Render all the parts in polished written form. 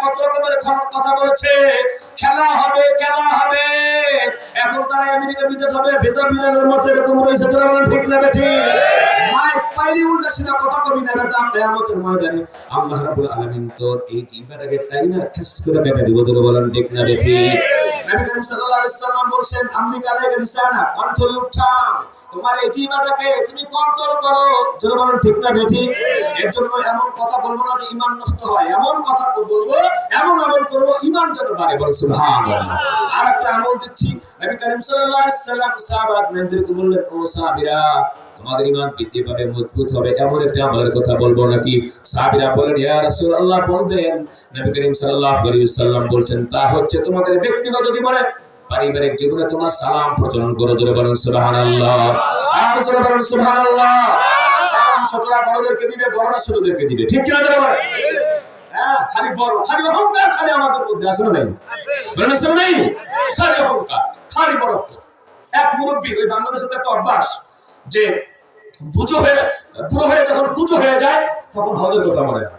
কত রকমের কথা বলেছে, খেলা হবে খেলা হবে। এখন তারা আমেরিকা বিদেশ হবে ভেজা বিরানের মতো এরকম রয়েছে, যারা বলেন ঠিক না বেঠিক? মাইক পাইলি উল্টা সিধা কথা কবি না, বেটা কিয়ামতের ময়দানে আল্লাহ রাব্বুল আলামিন তোর এই জিহ্বাটাকে টাই না ঠাস করে কেটে দিব, যারা বলেন ঠিক না বেঠিক? নবী করিম সাল্লাল্লাহু আলাইহি সাল্লাম বলেন, আমেরিকা লাগে নিশানা কন্ট্রোলে উঠাও, তোমার এই জিহ্বাটাকে তুমি কন্ট্রোল করো, যারা বলেন ঠিক না বেঠিক? এর জন্য এমন কথা বলবো না যে ঈমান নষ্ট হয়, এমন কথা বলবো, এমন আমল করব ঈমান যেন বাড়ে, বলে সুবহানাল্লাহ। আরেকটা আমল দিচ্ছি, নবী করিম সাল্লাল্লাহু আলাইহি সাল্লাম সাহাবাদেরকে বললেন, ও সাহাবীরা তোমাদের ঈমান বৃদ্ধি পাবে, মজবুত হবে, এমন একটা আমলের কথা বলবো নাকি? সাহাবীরা বলেন, ইয়া রাসূলুল্লাহ বলবেন। নবী করিম সাল্লাল্লাহু আলাইহি ওয়াসাল্লাম বলছেন, তা হচ্ছে তোমাদের ব্যক্তিগত জীবনে পারিবারিক জীবনে তোমার সালাম প্রচলন করো, জোরে বলেন সুবহানাল্লাহ। আর জোরে বলেন সুবহানাল্লাহ। সালাম ছোটরা বড়দেরকে দিবে, বড়রা ছোটদেরকে দিবে, ঠিক কি না জোরে বলেন? হ্যাঁ, খালি বড়, খালি অহংকার খালি আমাদের মধ্যে আছে না নাই? বলেন আছে না নাই? খালি অহংকার, খালি বড়ত্ব। এক মুরব্বি ওই বাংলাদেশে একটা অভ্যাস যে বুঝো হয়ে বুড়ো হয়ে যখন কুচো হয়ে যায় তখন হজের কথা মনে হয়।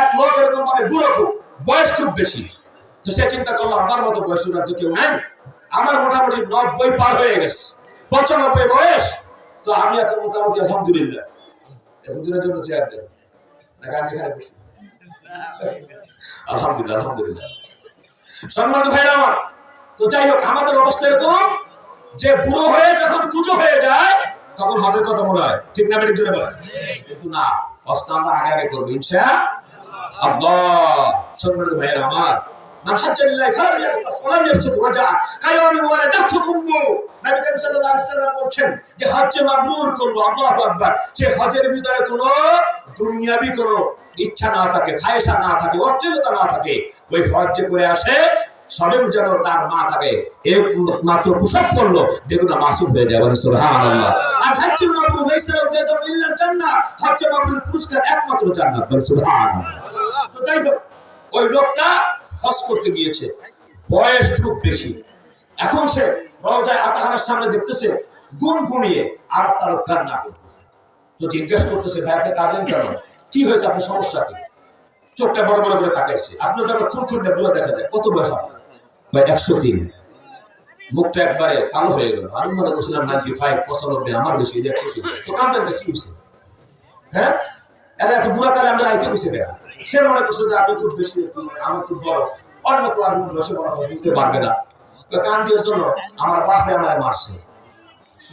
এক লোক এরকম ভাবে বুড়ো, খুব বয়স খুব বেশি, তো সে চিন্তা করলো আমার মতো বয়স তো কেউ নাই, আমার মোটামুটি 90 পার হয়ে গেছে, 95 বয়স, তো আমি এখন মোটামুটি আলহামদুলিল্লাহ। এতদিনের জন্য চেয়ার দেন নাকি আমি এখানে বসি? আলহামদুলিল্লাহ আলহামদুলিল্লাহ। সম্মানিত ভাইরা আমার, তো যাই হোক আমাদের অবস্থা এরকম যে বুড়ো হয়ে যখন কুচো হয়ে যায় তখন হজের কথা মনে হয়, ঠিক না বেঠিক জোরে বলেন? কিন্তু না, হজটা আমরা আগে আগে করবো ইনশাআল্লাহ। সম্মানিত ভাইরা আমার, মান হাজ্জা লিল্লাহি ফালাম ইয়ারফাস ওয়ালাম ইয়াফসুক রাজা কায়ামি ওয়ালাদাতহু উম্মু। নবী করিম সাল্লাল্লাহু আলাইহি ওয়াসাল্লাম বলেন যে হজ্জে মাবরুর করলো, আল্লাহু আকবার, সে হজের ভিতরে কোনো দুনিয়াবি কোনো ইচ্ছা না থাকে, ফায়সা না থাকে, অশ্লীলতা না থাকে, ওই হজ যে করে আসে সবেম যেন তার মা তাকে এক মাত্র প্রসব করলো বেগুনা মাসুম হয়ে যায়, বলে সুবহানাল্লাহ। আর হজ্জুল মাবরুর লাইসা লাহু জাযাউন ইল্লা জান্নাহ, হজ্জে মাবরুর পুরস্কার একমাত্র জান্নাত, বলে সুবহানাল্লাহ। তো যাই হোক ওই লোকটা হজ করতে গিয়েছে, বয়স খুব বেশি, এখন সে রওজায়ে আতাহারের সামনে দেখতেছে গুনগুনিয়ে আর তার কান্না করতেছে, তো জিজ্ঞেস করতেছে, ভাই আপনি কাঁদেন কেন, কি হয়েছে, আপনার সমস্যা কি? চোখটা বড় বড় করে তাকাইছে, আপনার যখন খুনখুন্ডে বুড়ো দেখা যায়, কত বয়স আপনার? 103। মুখটা একবারে কালো হয়ে গেল, আমি মনে করছিলাম 95 95, আমার বেশি 103। তো কাঁদেনটা কি হয়েছে? হ্যাঁ, এরা এত বুড়া কালে আমরা আইতে বসে গেলাম, সে মনে করছে যে আমি খুব বেশি, আমি খুব বড়, অন্য কেউ আর বসে বড় দিতে পারবে না, কান্দির জন্য আমার বাপে আমারে মারছে।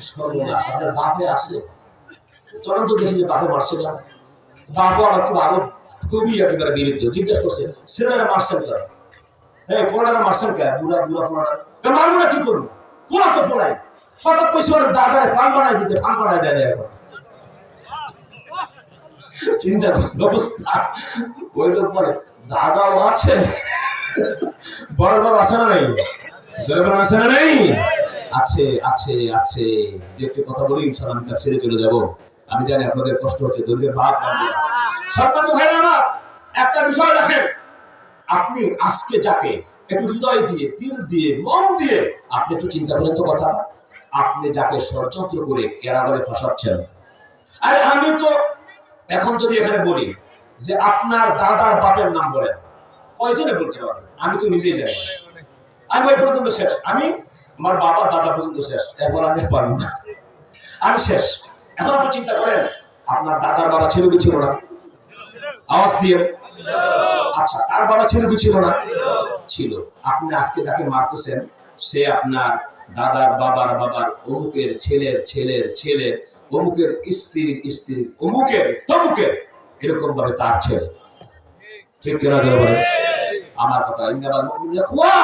সর্বনাশ, আপনার বাপে আসে, চলন তো দেখি যে বাপে মারছে না, বাপও আমার খুব আরো খুবই একেবারে বিরুদ্ধ, জিজ্ঞেস করছে ছেলেরা মারছেন কেন? হ্যাঁ, পোড়াটা মারছেন কে? বুড়া বুড়া পোড়াটা মারবো না, কি করবো, পোড়া তো পোড়াই, হঠাৎ কইছে ওর দাদারে ফান বানাই দিতে, ফান বানাই দেয় এখন। চিন্তা করছে অবস্থা, ওই লোক বলে দাদাও আছে, বড় বড় আছে না নাই? আছে না নাই? আছে আছে আছে। দেখতে কথা বলি ইনশাআল্লাহ আমি তার ছেড়ে চলে যাবো, আমি জানি আপনাদের কষ্ট হচ্ছে, দরিদ্রের ভাগ। সম্মানিত ভাইরা আমার, একটা বিষয় দেখেন, আপনি আজকে যাকে একটু হৃদয় দিয়ে, দিল দিয়ে, মন দিয়ে আপনি একটু চিন্তা করেন তো কথা, আপনি যাকে ষড়যন্ত্র করে কেরাবারে ফাঁসাচ্ছেন। আরে আমি তো এখন যদি এখানে বলি যে আপনার দাদার বাপের নাম বলেন, কয়জনে বলতে পারবে? আমি তো নিজেই জানি, আমি ওই পর্যন্ত শেষ, আমি আমার বাবা দাদা পর্যন্ত শেষ, এরপর আমি পারবো না, আমি শেষ। এখন আপনি চিন্তা করেন, আপনার দাদার বাবা ছিল কি ছিল না? আওয়াজ দিয়ে। আচ্ছা, তার বাবা ছিল কি ছিল না? ছিল। আপনি আজকে যাকে মারতেছেন সে আপনার দাদার বাবার বাবার অমুকের ছেলের ছেলের ছেলের অমুকের স্ত্রীর স্ত্রীর অমুকের তমুকের, এরকম ভাবে তার ছেলে, ঠিক কিনা জোরে বলেন? আমার কথা ইন্নামাল মুমিনুনা ইখওয়া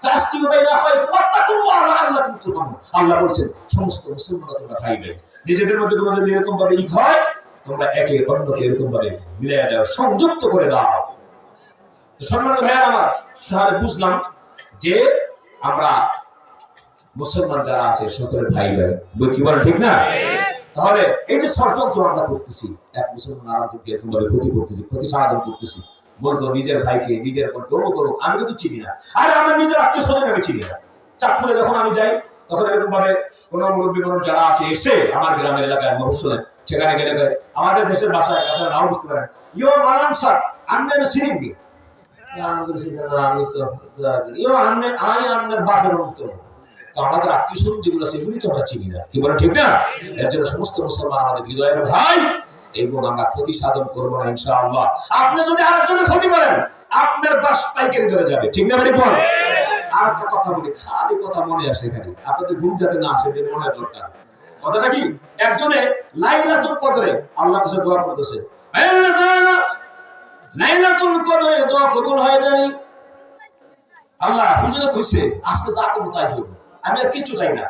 ফাসতিউ বাইনা আখাওয়াইকুম ওয়াত্তাকুল্লাহ লাআল্লাকুম তুরহামুন। আল্লাহ বলেন সমস্ত মুসলমানরা তোমরা ভাই ভাই, নিজেদের মধ্যে তোমরা যদি এরকম ভাবে ঈদ হয় তোমরা একে অন্যকে এরকম ভাবে মিলাইয়া দাও, সংযুক্ত করে দাও। তো সম্মানিত ভাইরা আমার, তাহলে বুঝলাম যে আমরা মুসলমান যারা আছে সকলে ভাই ভাই, কি বলে ঠিক না? তাহলে এই যে ষড়যন্ত্র আমরা করতেছি, এক মুসলমান আরেকজনকে এরকম ভাবে ক্ষতি করতেছি, ক্ষতি সাধন করতেছি, বলতো নিজের ভাইকে নিজের বোনকে অমুক করুক, আমি কিন্তু চিনি না। আরে আমার নিজের আত্মীয় স্বজন আমি চিনি না। চাঁদপুরে যখন আমি যাই তখন এরকম ভাবে কোনো মুরব্বী মানুষ যারা আছে এসে আমার গ্রামের এলাকায় মফস্বলে, সেখানে গেলে আমাদের দেশের ভাষায় কথা নাও বুঝতে পারেন, ইয়ো মালান স্যার, আমি সিরিঙ্গি, আমি তো আপনার বাপের মুক্ত, তো আমাদের আত্মীয় স্বজন যেগুলো সেগুলি তো আমরা চিনি না, কি বলে ঠিক না? এর জন্য সমস্ত মুসলমান আমাদের হৃদয়ের ভাই, এবং আমরা ক্ষতি সাধন করবো না ইনশাআল্লাহ। আপনি যদি আরেকজনের ক্ষতি করেন আপনার বাস পাইকারি ধরে যাবে, ঠিক না? বেরিয়ে পড়। আর একটা কথা বলি, খালি কথা মনে আসে এখানে, আপনাদের ঘুম যাতে না আসে যেন মনে দরকার। কথাটা কি, একজনে লাইলাতুল কদরে আল্লাহর কাছে দোয়া করতেছে, আল্লাহ তাআলা লাইলাতুল কদরে দোয়া কবুল হয় জানি। আল্লাহ হুজুরে কইছে আজকে যা করব তাই হইব, আমি আর কিছু চাই না,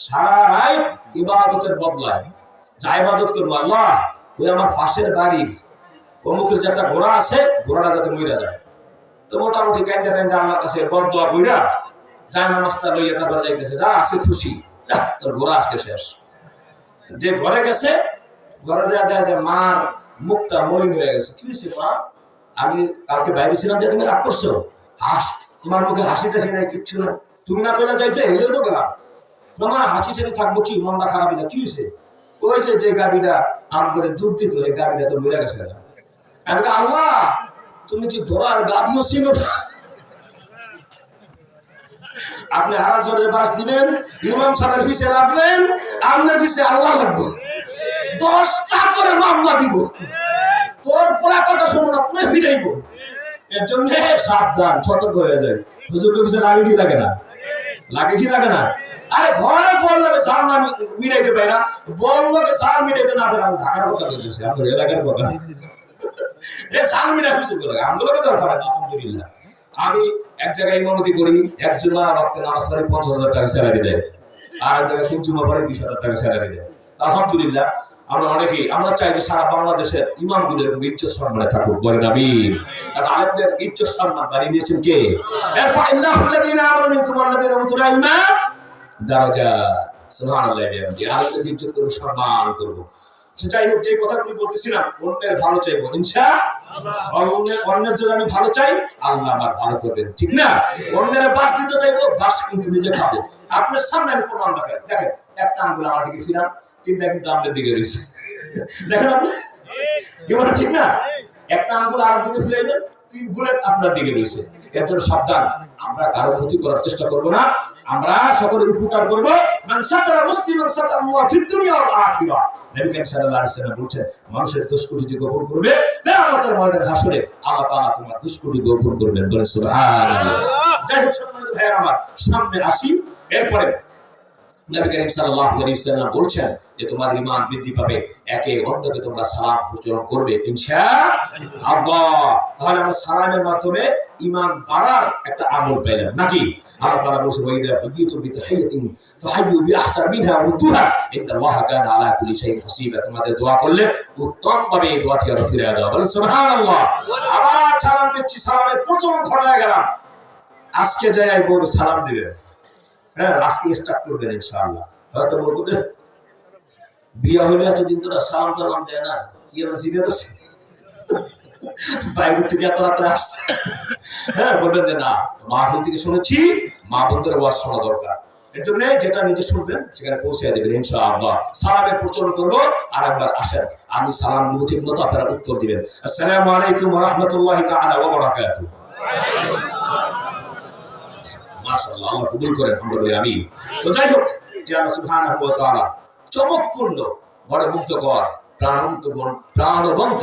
সারা রাত ইবাদতের বদলায় যা ইবাদত করবো, আল্লাহ ওই আমার পাশের বাড়ির অমুকের যে একটা ঘোড়া আছে, ঘোড়াটা যাতে মইরা যায়। তো মোটামুটি কাইন্দা কাইন্দা আমার কাছে বদদোয়া কইরা যায়, নামাজটা লইয়া তারপর যাইতেছে, যা আছে খুশি, তোর ঘোড়া আজকে শেষ। যে ঘরে গেছে, ঘরে যা যায় যে মার মুখটা মলিন হয়ে গেছে। কি হয়েছে মা? আমি কালকে বাইরে ছিলাম যে তুমি রাগ করছো, তোমার মুখে হাসি টাসি নাই, কিচ্ছু না, তুমি না কইলা যাইতে হেলেও তো গেলাম, না হাসি ছেড়ে থাকবো কি, মনটা খারাপ না, কি হয়েছে? ওই যে গাড়িটা আম করে দুধ দিত, এই গাড়িটা তো মরে গেছে। আমি আল্লাহ তুমি কি ঘোড়ার গাড়িও ছিল? আপনি আরেকজনের বাস দিবেন, ইমাম সাহেবের ফিসে লাগবেন, আপনার ফিসে আল্লাহ লাগবে, 10টা করে মামলা দিব, তোর পোলা কথা শুনুন আপনি ফিরাইব। এর জন্য সাবধান, সতর্ক হয়ে যায়। হুজুরকে ফিসে লাগে কি লাগে না? লাগে কি লাগে না? আরে ঘরে বললে সাল না মিটাইতে পাই না, বললোকে সাল মিটাইতে না পারে। আমি ঢাকার কথা বলতেছি, আপনার এলাকার কথা। এই সাল মিটাই কিছু করে আমগুলোকে দরকার না। আলহামদুলিল্লাহ আমি এক জায়গায় ইমামতি করি, এক জুমা রক্তে নামাজ পড়ে 50,000 টাকা স্যালারি দেয়, আর এক জায়গায় 3 জুমা পড়ে 20,000 টাকা স্যালারি দেয়। আলহামদুলিল্লাহ আমরা অনেকেই আমরা চাই যে সারা বাংলাদেশের ইমামগুলোর ইজ্জত সম্মানে থাকুক, বলেন আমিন। আর আলেমদের ইজ্জত সম্মান বাড়িয়ে দিয়েছেন কে? ইরফা'iল্লাহুল্লাযীনা আমানু মিনকুম ওয়াল্লাযীনা উতুল ইলমা দারাজাত। সুবহানাল্লাহ। আলেমদের ইজ্জত করব, সম্মান করব। যাই হোক, যে কথাগুলি বলতেছিলাম, অন্যের ভালো চাইবো ইনশাআল্লাহ। অন্যের জন্য আমি ভালো চাই, আল্লাহ আমার ভালো করবেন, ঠিক না? অন্যের বাস দিতে চাইবো, বাস কিন্তু নিজে খাবো। আপনার সামনে আমি প্রমাণ দেখাই, দেখেন একটা আঙ্গুল আমার দিকে ফিরান, 3টা কিন্তু আপনার দিকে রয়েছে, দেখেন আপনি কি বলেন, ঠিক না? একটা আঙ্গুল আর দিকে ফিরাইবেন, 3 বুলেট আপনার দিকে রয়েছে। এর জন্য সাবধান, আমরা কারো ক্ষতি করার চেষ্টা করব না, আমরা সকলের উপকার করব। মান সাতারা মুসলিমান সাতারাল্লাহু ফিদ দুনিয়া ওয়াল আখিরাহ। নবী করিম সাল্লাল্লাহু আলাইহি ওয়াসাল্লাম বলেছেন, মানুষের দোষগুলি যে গোপন করবে, কিয়ামতের ময়দানে হাসরে আল্লাহ তাআলা তোমার দোষগুলি গোপন করবেন, বলে সুবহানাল্লাহ। যাই হোক সম্মানিত ভাইয়েরা আমার, সামনে আসি। এরপরে নবী করিম সাল্লাল্লাহু আলাইহি ওয়াসাল্লাম বলেছেন যে তোমাদের ঈমান বৃদ্ধি পাবে, একে অন্যকে তোমরা সালাম প্রচলন করবে ইনশাআল্লাহ। তাহলে আমরা সালামের মাধ্যমে ঈমান বাড়ার একটা আমল পেলাম নাকি? আল্লাহ তাআলা বলেছেন, ওয়া ইযা হুয়িতুম বিতাহিয়াতিন ফাহাইয়ু বিআহসান মিনহা ওয়া রুদ্দুহা ইন্নাল্লাহা কানা আলা কুল্লি শাইইন হাসিবা। তোমাদের দোয়া করলে উত্তমভাবে এই দোয়াটি আরো ফিরিয়ে দাও, বলেন সুবহানাল্লাহ। আবার সালাম দিচ্ছি, সালামের প্রচলন ঘটায় গেলাম। আজকে যাই বলে সালাম দিবেন, হ্যাঁ আজকে স্টার্ট করবেন ইনশাআল্লাহ। হয়তো বলবে বিয়া হইলে এতদিন তো সালাম টালাম দেয় না, কি আমরা জিনে ধরছি, বাইরে থেকে এত রাত্রে আসছে। হ্যাঁ বলবেন যে না, মাহফিল থেকে শুনেছি, মা বোনদের ওয়াজ শোনা দরকার। এর জন্য যেটা নিজে শুনবেন সেখানে পৌঁছে দেবেন ইনশাআল্লাহ। সালামের প্রচলন করবো। আর একবার আসেন, আমি সালাম দিব ঠিক মতো, আপনারা উত্তর দিবেন। আসসালামু আলাইকুম ওয়া রাহমাতুল্লাহি তাআলা ওয়া বারাকাতুহু। মাশাআল্লাহ, আল্লাহ কবুল করেন, আমরা বলি আমিন। তো যাই হোক, যে আল্লাহ সুবহানাহু ওয়া তাআলা চমকপূর্ণ, বড় মুগ্ধকর, প্রাণবন্ত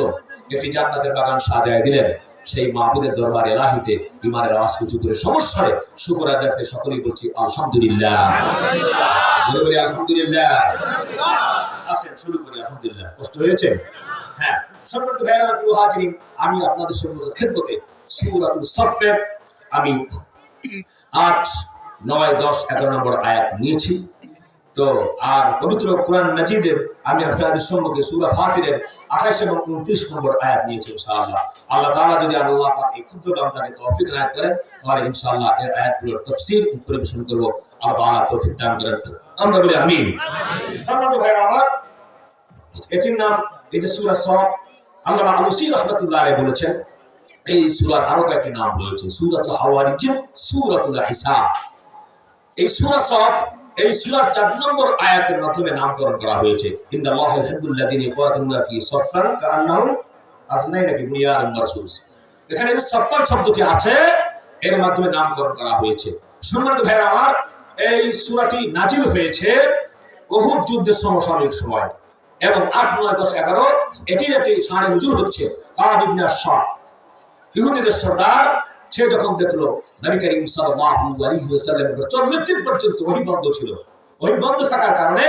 একটি জান্নাতের বাগান সাজায় দিলেন। সেই মাহবুদের দরবার এলাহিতে ঈমানের আওয়াজ উঁচু করে সমস্যায় শুকর আদায় করতে সকলেই বলছি আলহামদুলিল্লাহ। জোরে বলি আলহামদুলিল্লাহ। আসেন শুরু করি। আলহামদুলিল্লাহ। কষ্ট হয়েছে? হ্যাঁ। সম্মানিত ভাইরা প্রিয় হাজিরিন, আমি আপনাদের সম্মুখে খেদমতে সূরাতুল সাফফের আমি 8, 9, 10, 11 নম্বর আয়াত নিয়েছি। তো আর পবিত্র কোরআন মাজিদের আমি আপনাদের সম্মুখে সূরা ফাতিরের 28 এবং 29 নম্বর আয়াত নিয়েছি ইনশাআল্লাহ। আল্লাহ তাআলা যদি আল্লাহ পাক এই ক্ষুদ্র বান্দাকে তৌফিক এনায়েত করেন, তাহলে ইনশাআল্লাহ এই আয়াতগুলোর তাফসীর পরিবেশন করব। আল্লাহ তাআলা তৌফিক দান করেন, আমরা বলি আমিন। সম্মানিত ভাইরা আমার, এটির নাম এই যে সূরা সফ, আল্লামা আলুসী রাহমাতুল্লাহ আলাইহি বলেছেন এই সূরার আরো কয়েকটি নাম রয়েছে, সূরাতুল হাওয়ারিজ, সূরাতুল হিসাব। এই সূরা সফ এই সূরার 4 নম্বর আয়াতের মাধ্যমে নামকরণ করা হয়েছে। ইন্নাল্লাহা ইউহিব্বুল লাযিনা ইয়াকুতুনা ফি সাফফান কাআন্নাহুম আযনাইনা ফি বুনিয়ানিন মারসুস। এখানে যে সফওয়ান শব্দটি আছে এর মাধ্যমে নামকরণ করা হয়েছে। সম্মানিত ভাইরা আমার, এই সূরাটি নাজিল হয়েছে উহুদ যুদ্ধের সমসাময়িক সময় এবং 8, 9, 10, 11 এটির একটি শানে নুজুল হচ্ছে। কাব ইবনে আশরাফ ইহুদিদের সর্দার, সে যখন দেখলো নবী করিম সাল্লাল্লাহু আলাইহি ওয়াসাল্লামের উপর 40 দিন পর্যন্ত ওহী বন্ধ ছিল, ওহী বন্ধ থাকার কারণে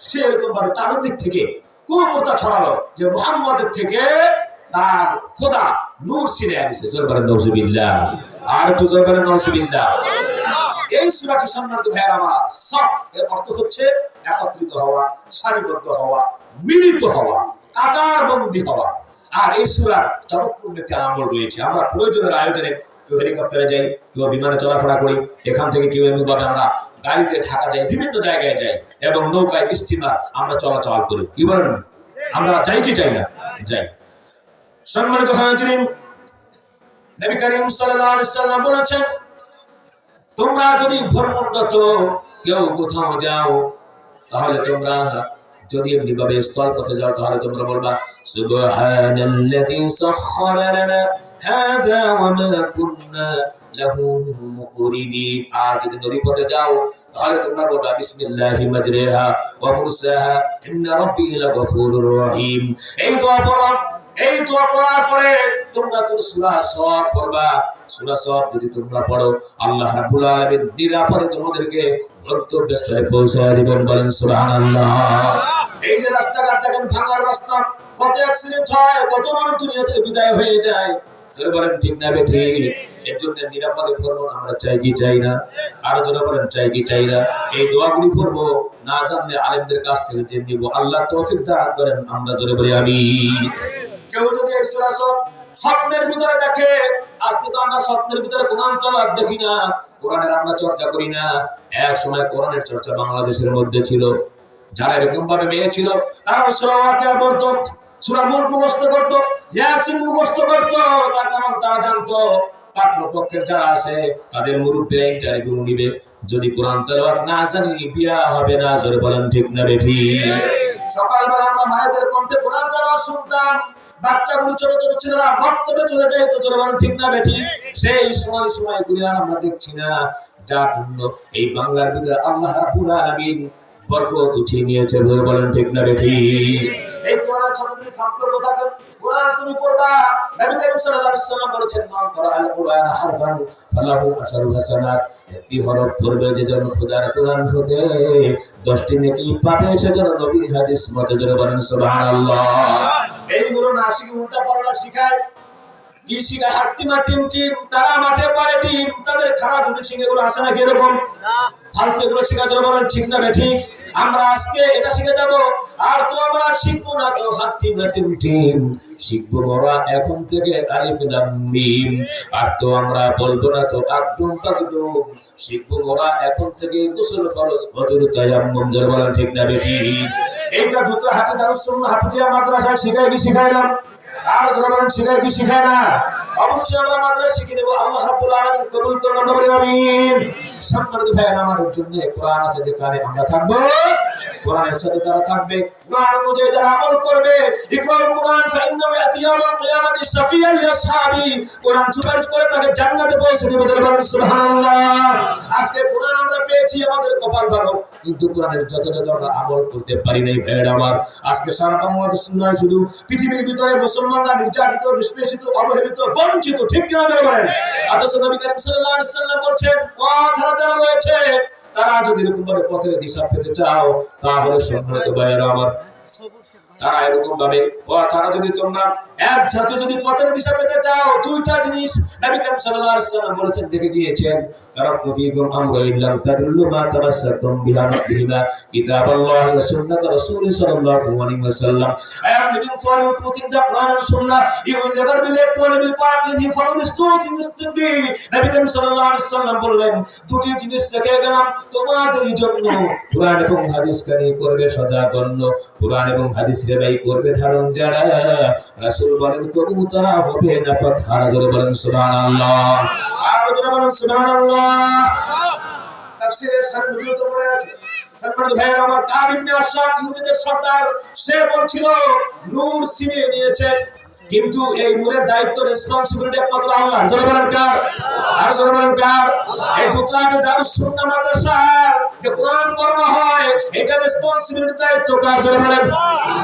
সে এরকম ভাবে চারদিক থেকে কুপ্রথা ছড়ালো যে মুহাম্মদের থেকে তার খোদা নূর ছিনিয়ে আনিছে। জোরে বলেন নাউজুবিল্লাহ, আর একটু জোরে বলেন নাউজুবিল্লাহ। এই সূরাটি সম্মানিত ভাইরা আমার, সফ এর অর্থ হচ্ছে একত্রিত হওয়া, সারিবদ্ধ হওয়া, মিলিত হওয়া, কাতারবন্দী হওয়া। আর এই সূরার চমৎকার একটি আমল রয়েছে। আমরা প্রয়োজনের আয়োজনে কেউ হেলিকপ্টারে যাই, কেউ বিমানে চলাফেরা করি, এখান থেকে কেউ এমনিভাবে আমরা গাড়িতে ঢাকা যাই, বিভিন্ন জায়গায় যাই এবং নৌকায়, স্টিমার আমরা চলাচল করি। কি বলেন, আমরা যাই কি চাই না? যাই। সম্মানিত হাজিরিন, নবী করিম সাল্লাল্লাহু আলাইহি ওয়াসাল্লাম বলেছেন, তোমরা যদি ভ্রমণরত কেউ কোথাও যাও, তাহলে তোমরা যদি এমনিভাবে স্থল পথে যাও তাহলে তোমরা বলবা সুবহানাল্লাযী সাখখারা লানা হাযা ওয়া মা কুন্না লাহু মুকরিনিন। আর যদি নদী পথে যাও তাহলে তোমরা বলবা বিসমিল্লাহি মাজরিহা ওয়া মুরসাহা ইন্না রাব্বী লাগফুরুর রহিম। এই দোয়া পড়ার পরে তোমরা সূরা সফ পড়বা। সূরা সফ যদি তোমরা পড়ো, আল্লাহ রাব্বুল আলামিন নিরাপদে তোমাদেরকে গন্তব্যস্থলে পৌঁছায় দিবেন। বলেন সুবহানাল্লাহ। এই যে রাস্তাঘাট দেখেন, ভাঙার রাস্তা, কত অ্যাক্সিডেন্ট হয়, কত মানুষ দুনিয়া থেকে বিদায় হয়ে যায়। জোরে বলেন ঠিক না বেঠিক? এর জন্য নিরাপদে ভ্রমণ আমরা চাই কি চাই না? আরো জোরে বলেন চাই কি চাই না? এই দোয়াগুলি পড়বো, না জানলে আলেমদের কাছ থেকে জেনে নিব। আল্লাহ তৌফিক দান করেন, আমরা জোরে বলি আমিন। কেউ যদি এই সূরা সফ স্বপ্নের ভিতরে দেখে, আজকে তো আমরা স্বপ্নের ভিতরে কোরআন তেলাওয়াত দেখি না, কোরআনের আমরা চর্চা করি না। এক সময় কোরআনের চর্চা বাংলাদেশের মধ্যে ছিল। যারা এরকম ভাবে মেয়ে ছিল তারা সূরা ওয়াকিয়া পড়তো, সূরা মুলক মুখস্থ করতো, ইয়াসিন মুখস্থ করতো। তার কারণ তারা জানতো পাত্রপক্ষের যারা আছে তাদের মুরব্বিরা ইন্টারভিউ নিবে, যদি কোরআন তেলাওয়াত না জানি বিয়া হবে না। জোরে বলেন ঠিক না বেঠিক? সকালবেলা আমরা মায়েদের কণ্ঠে কোরআন তেলাওয়াত শুনতাম, বাচ্চাগুলো ছোট ছোট ছেলেরা মক্তবে চলে যায়, তো জোরে বলেন ঠিক না বেঠিক? সেই সময় গুলি আর আমরা দেখছি না, যার জন্য এই বাংলার ভিতরে আল্লাহ রাব্বুল আলামিন বরকত উঠিয়ে নিয়েছে। জোরে বলেন ঠিক না বেঠিক? এই কোরআনের সাথে যদি সম্পর্ক থাকে, কোরআন তুমি পড়বা। নবী করিম সাল্লাল্লাহু আলাইহি ওয়াসাল্লাম বলেছেন, মান ক্বারাআল কুরআন হারফান ফালাহু আশরু হাসানাত। একটি হরফ পড়বে যে জন্য খোদার কোরআন হতে 10টি নেকি পাবে, সেজন্য নবীর হাদিস মতে। জোরে বলেন সুবহানাল্লাহ। এইগুলো না শিখে উল্টা পড়া শিখায়। কি শিখায়? হাট্টিমা টিম টিম, তারা মাঠে পারে টিম, তাদের খারাপ দুটো শিখেগুলো আসে না কিরকম ফালতু এগুলো শিখা। জোরে বলেন ঠিক না বেঠিক? আমরা আজকে এটা শিখে যাব, আর তো আমরা শিখবো না তো হাট্টিমা টিম টিম, শিখবো মোরা এখন থেকে আলিফ লাম মিম। আর তো আমরা বলবো না তো আকদুম পাকদুম, শিখবো মোরা এখন থেকে গোসল ফরজ ফজর তায়াম্মুম। জোরে বলেন ঠিক না বেঠিক? এইটা দুটো হাতে দারুস সুন্নাহ হাফিজিয়া মাদ্রাসায় শিখায় কি শিখায় না? আর জোরে বলেন শিখায় কি শিখায় না? অবশ্যই আমরা মাদ্রাসায় শিখে নেব। আল্লাহ রাব্বুল আলামিন কবুল করুন, আমরা বলি আমিন। সম্মানিত ভাইয়েরা আমার, জন্য কোরআন আছে যেখানে আমরা থাকবো, কোরআনের সাথে তারা থাকবে, কোরআন অনুযায়ী যারা আমল করবে। ইকরাউল কোরআন ফাইন্নাহু ইয়াতি ইয়াউমাল কিয়ামাতি শাফিয়াল লিআসহাবি, কোরআন সুপারিশ করে তাকে জান্নাতে পৌঁছে দেবে। জোরে বলেন সুবহানাল্লাহ। আজকে কোরআন আমরা পেয়েছি, আমাদের কপাল ভালো, কিন্তু কোরআনের যথাযথ আমরা আমল করতে পারি নাই ভাইয়েরা আমার। আজকে সারা বাংলাদেশ নয়, শুধু পৃথিবীর ভিতরে মুসলমানরা নির্যাতিত, নিষ্পেষিত, অবহেলিত, বঞ্চিত। ঠিক কিনা জোরে বলেন? অথচ নবী করিম সাল্লাল্লাহু আলাইহি ওয়াসাল্লাম বলছেন, পথহারা যারা রয়েছে তারা যদি এরকম ভাবে পথের দিশা পেতে চাও, তাহলে সম্মানিত ভাইয়েরা আমার, তারা এরকম ভাবে তারা যদি তোমরা এক ঝাঁকে যদি পথের দিশা পেতে চাও, দুইটা জিনিস নবী করিম সাল্লাল্লাহু আলাইহি ওয়াসাল্লাম বলেছেন, দেখে গিয়েছেন। তারাকতু ফীকুম আমরাইন লাম তাদুল্লু মা তামাসসাকতুম বিহিমা কিতাবাল্লাহি ওয়া সুন্নাত রাসূলি সাল্লাল্লাহু আলাইহি ওয়াসাল্লাম। I am living for you putting the Quran and Sunnah. You will never be led to any path if you follow these two things strictly. Nabi Karim সাল্লাল্লাহু আলাইহি ওয়াসাল্লাম বললেন, দুটি জিনিস রেখে গেলাম তোমাদের জন্য, কোরআন এবং হাদিস কারি করবে সদা গণ্য, কোরআন এবং হাদিস রেবাই করবে ধারণ যারা, রাসূল বলেন কবু তারা হবে না পথহারা। জোরে বলেন সুবহানাল্লাহ। আর জোরে বলেন সুবহানাল্লাহ। তাফসীরের শানে নজরুল তো পড়ে আছে। সম্মানিত ভাইয়েরা আমার, কাব ইবনে আশরাফ ইহুদিদের সর্দার, সে বলছিল নূর ছিনিয়ে নিয়েছে। কিন্তু এই নূরের দায়িত্ব রেসপন্সিবিলিটি একমাত্র আল্লাহ। জোরে বলেন কার? আর জোরে বলেন কার? এই দুতলাতে দারুস সুন্নাহ মাদ্রাসা যে কোরআন পড়ানো হয়, এটা রেসপন্সিবিলিটি দায়িত্ব কার? জোরে বলেন।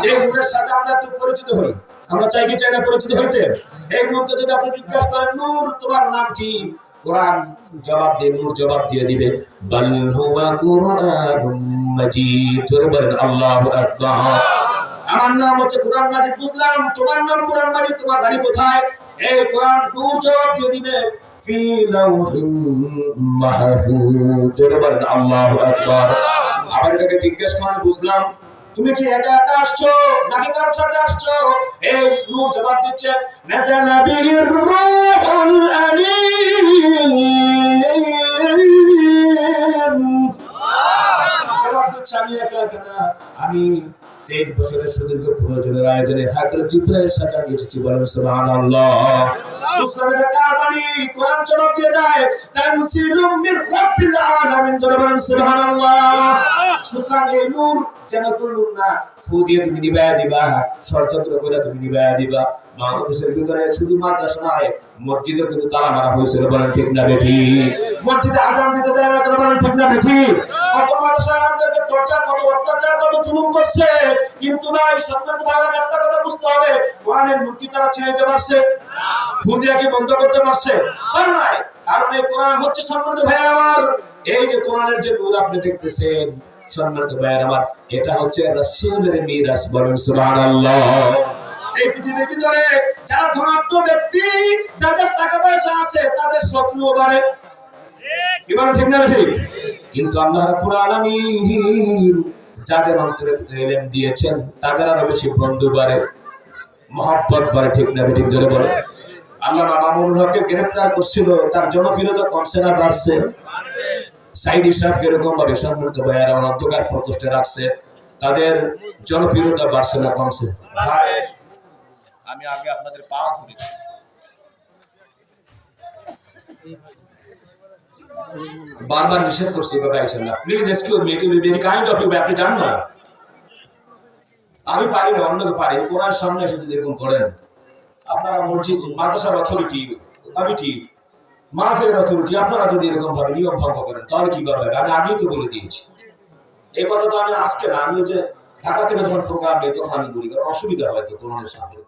এই নূরের সাথে আমরা একটু পরিচিত হই। আমরা চাই কি চাই না পরিচিত হইতে? এই নূরকে যদি আপনি জিজ্ঞাসা করেন, নূর তোমার নাম কি? কোরআন জবাব দিয়ে, নূর জবাব দিয়ে দিবে, বাল হুয়া কুরআনুম মাজিদ। জোরে বলেন আল্লাহু আকবার। আমার নাম হচ্ছে কোরআন মাজিদ। বুঝলাম, তোমার নাম কোরআন মাজিদ, তোমার বাড়ি কোথায়? এই কোরআন নূর জবাব দিয়ে দিবে, ফি লাউহিন মাহফুজ। জোরে বলেন আল্লাহু আকবার। আবার এটাকে জিজ্ঞেস করেন, বুঝলাম, তুমি কি একা একা আসছো নাকি কারোর সাথে আসছো? এই নূর জবাব দিচ্ছে, নাজালা বিহির রূহুল আমিন। জবাব দিচ্ছে, আমি একা একা না, আমি 23 বছরের সুদীর্ঘ প্রয়োজনের আয়োজনে হযরত জিবরাইলের সাথে আমি এসেছি। বলেন সুবহানাল্লাহ। মুসলিমের কার বাণী? কোরআন জবাব দিয়ে দেয়, তানসিলুম মির রাব্বিল আলামিন। জোরে বলেন সুবহানাল্লাহ। সুতরাং এই নূর যেন কোন নূর না ফু দিয়ে তুমি নিভায়া দিবা, ষড়যন্ত্র করে তুমি নিভায়া দিবা। বাংলাদেশের ভিতরে শুধু মাদ্রাসা নয়, মসজিদে কিন্তু তালা মারা হয়েছিল। বলেন ঠিক না বেঠিক? মসজিদে আজান দিতে দেয় না। বলেন ঠিক না বেঠিক? কত মাদ্রাসা আমাদেরকে টর্চার, কত অত্যাচার, কত জুলুম করছে। কিন্তু ভাই, সম্মানিত ভাইরা, একটা কথা বুঝতে হবে, কোরআনের নূর কি তারা ছেড়ে দিতে পারছে? ফু দিয়ে কি বন্ধ করতে পারছে? পারে নাই। কারণ এই কোরআন হচ্ছে, সম্মানিত ভাইরা আমার, এই যে কোরআনের যে নূর আপনি দেখতেছেন, সম্মানিত ভাইরা আমার, এটা হচ্ছে রাসূলের মিরাস। বলেন সুবহানাল্লাহ। এই পৃথিবীর ভিতরে যারা ধনাঢ্য ব্যক্তি, যাদের টাকা পয়সা আছে, তাদের শত্রুও বাড়ে। কি বলেন ঠিক না ঠিক? কিন্তু আল্লাহ রাব্বুল আলামিন যাদের অন্তরে ইলম দিয়েছেন, তাদের আরো বেশি বন্ধু বাড়ে, মহব্বত বাড়ে। ঠিক না ঠিক? জোরে বলে। আল্লামা মামুনুল হককে গ্রেফতার করছিল, তার জনপ্রিয়তা কমছে না বাড়ছে? সাইদি সাহেব এরকম ভাবে সম্মানিত ভাইয়ারা অন্ধকার প্রকোষ্ঠে রাখছে, তাদের জনপ্রিয়তা বাড়ছে না কমছে? আমি আগে আপনাদের পা ধরেছি, বারবার নিষেধ করছি, এভাবে আইছেন না। Please excuse me, it will be very kind of you. আপনি জান না আমি পারি না, অন্যকে পারি। কোরআন সামনে এসে যদি এরকম করেন, আপনারা মসজিদ, মাদ্রাসার অথরিটি, কমিটি, মাহফিলের অথরিটি, আপনারা যদি এরকম ভাবে নিয়ম ভঙ্গ করেন, তাহলে কিভাবে হবে? আমি আগেই তো বলে দিয়েছি এই কথা। তো আমি আজকে না, আমি যে ঢাকা থেকে যখন প্রোগ্রাম নেই তখন আমি বলি, কারণ অসুবিধা হয় তো কোরআনের সামনে।